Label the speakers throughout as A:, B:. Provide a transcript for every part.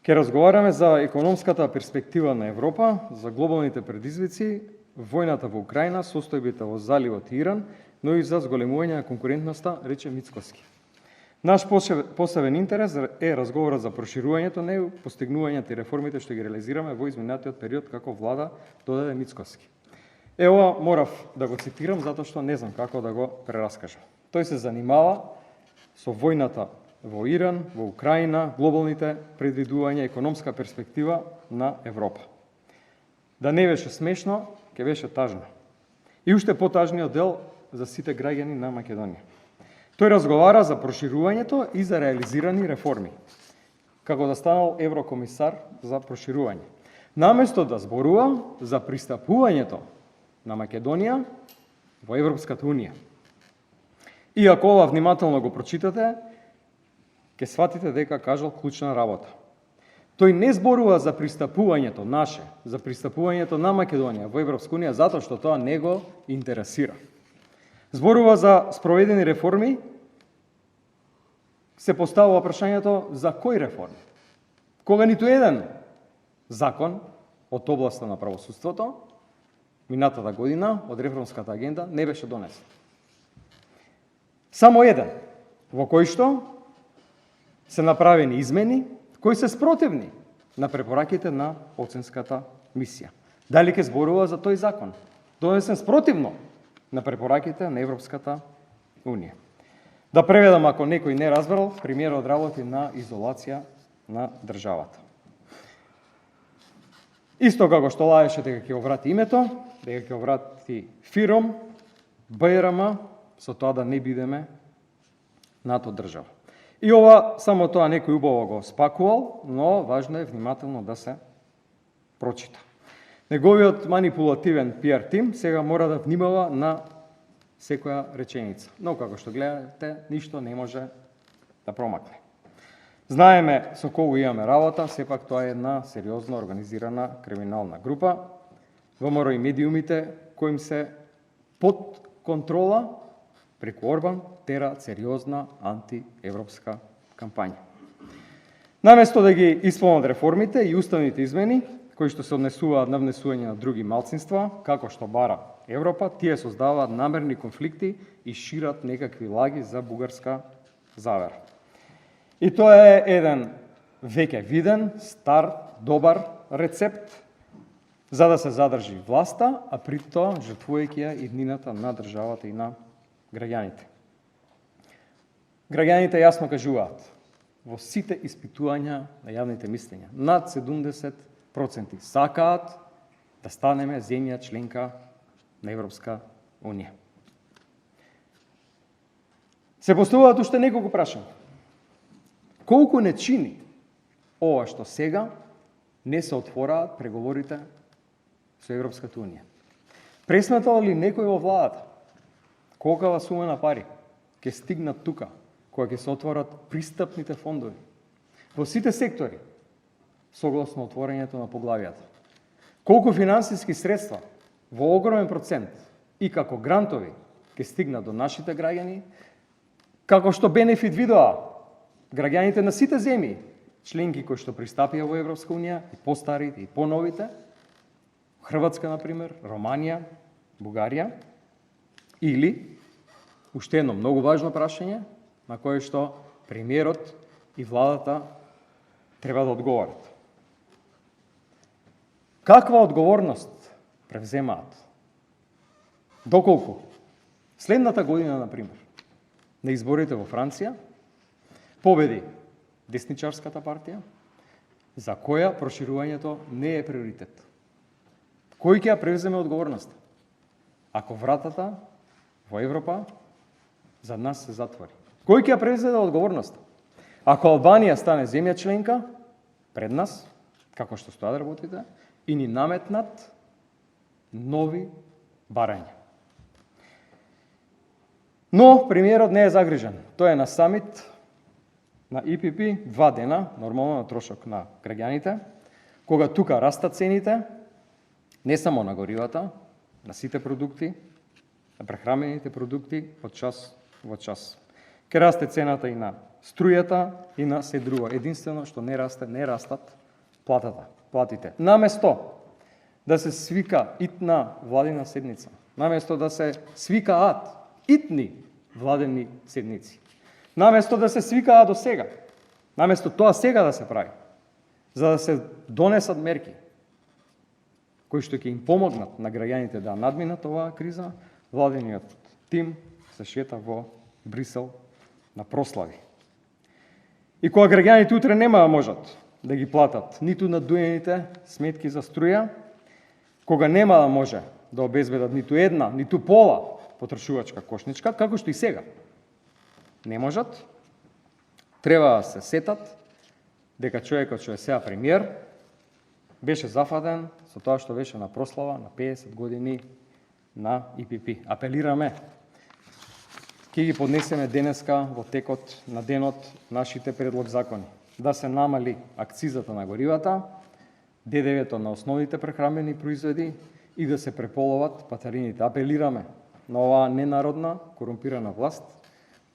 A: Ќе разговараме за економската перспектива на Европа, за глобалните предизвици, војната во Украина, состојбите во заливот Иран, но и за зголемување на конкурентноста, рече Мицкоски. Наш посебен интерес е разговорот за проширувањето, не постигнувањето и реформите што ги реализираме во изминатиот период како влада, додаде Мицкоски. Ова морав да го цитирам затоа што не знам како да го прераскажам. Тој се занимава со војната во Иран, во Украина, глобалните предвидувања, економска перспектива на Европа. Да не беше смешно, ќе беше тажно. И уште потажниот дел за сите граѓани на Македонија. Тој разговара за проширувањето и за реализирани реформи, како да станал еврокомисар за проширување. Наместо да зборува за пристапувањето на Македонија во Европската унија. И ако ова внимателно го прочитате, ќе сватите дека кажал клучна работа. Тој не зборува за пристапувањето наше, за пристапувањето на Македонија во Европска унија, затоа што тоа не го интересира. Зборува за спроведени реформи, се поставува прашањето за кои реформи? Кога ниту еден закон од областа на правосудството минатата година од реформската агенда не беше донесен. Само еден, во кој што се направени измени кои се спротивни на препораките на оценската мисија. Дали ќе зборува за тој закон, донесен спротивно на препораките на Европската унија. Да преведам, ако некој не разбрал, премиерот работи на изолација на државата. Исто како што лаеше дека ќе го врати името, дека ќе го врати ФИРОМ, БРМ, со тоа да не бидеме НАТО држава. И ова, само тоа некој убаво го спакувал, но важно е внимателно да се прочита. Неговиот манипулативен пиар тим сега мора да внимава на секоја реченица. Но како што гледате, ништо не може да промакне. Знаеме со кого имаме работа, сепак тоа е една сериозно организирана криминална група. ВМРО и медиумите коим се под контрола преку Орбан тера сериозна антиевропска кампања. Наместо да ги исполнат реформите и уставните измени, кои што се однесуваат на внесување на други малцинства, како што бара Европа, тие создаваат намерни конфликти и шират некакви лаги за бугарска завера. И тоа е еден веќе виден, стар, добар рецепт за да се задржи власта, а при тоа жртвувајќи ја иднината на државата и на граѓаните. Граѓаните јасно кажуваат во сите испитувања на јавните мислења, над 70% сакаат да станеме земја членка на Европска унија. Се поставуваат уште неколку прашања. Колку не чини ова што сега не се отвораат преговорите со Европската унија? Пресметал ли некој во владата колкава сума на пари ќе стигнат тука кога ќе се отворат пристапните фондови во сите сектори согласно отворањето на поглавијата? Колку финансиски средства во огромен процент и како грантови ќе стигнат до нашите граѓани, како што бенефит видоа граѓаните на сите земји членки кои што пристапија во Европска унија, и постарите и поновите, Хрватска, например, Романија, Бугарија, или уште едно многу важно прашање на кое што премиерот и владата треба да одговорат. Каква одговорност превземаат? Доколку следната година, например, на изборите во Франција, победи десничарската партија, за која проширувањето не е приоритет. Кој ќе ја превземе одговорноста? Ако вратата во Европа за нас се затвори. Кој ќе ја превземе одговорноста? Ако Албанија стане земја членка пред нас, како што стојат работите, и ни наметнат нови барања. Но премиерот не е загрижен. Тој е на самит на ИПП 2 дена, нормално на трошок на граѓаните, кога тука растат цените, не само на горивата, на сите продукти, на прехранените продукти од час во час. Ке расте цената и на струјата и на се друго. Единствено што не растат платите. Наместо да се свика итна владина седница, наместо да се свикаат итни владени седници, наместо да се свикаат до сега, наместо тоа сега да се прави, за да се донесат мерки кои што ќе им помогнат на граѓаните да надминат оваа криза, владиниот тим се шета во Брисел на прослави. И кога граѓаните утре нема да можат да ги платат ниту надуените сметки за струја, кога нема да може да обезбедат ниту една, ниту пола потрошувачка кошничка, како што и сега не можат, треба да се сетат дека човекот што е сега премиер беше зафаден со тоа што беше на прослава на 50 години на ИПП. Апелираме, ќе ги поднесеме денеска во текот на денот нашите предлог закони. Да се намали акцизата на горивата, ДДВ-то на основните прехранбени производи и да се преполоват патарините. Апелираме на оваа ненародна, корумпирана власт,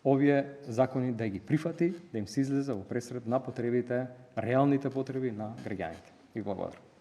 A: овие закони да ги прифати, да им се излезе во пресред на потребите, реалните потреби на граѓаните. И благодарам.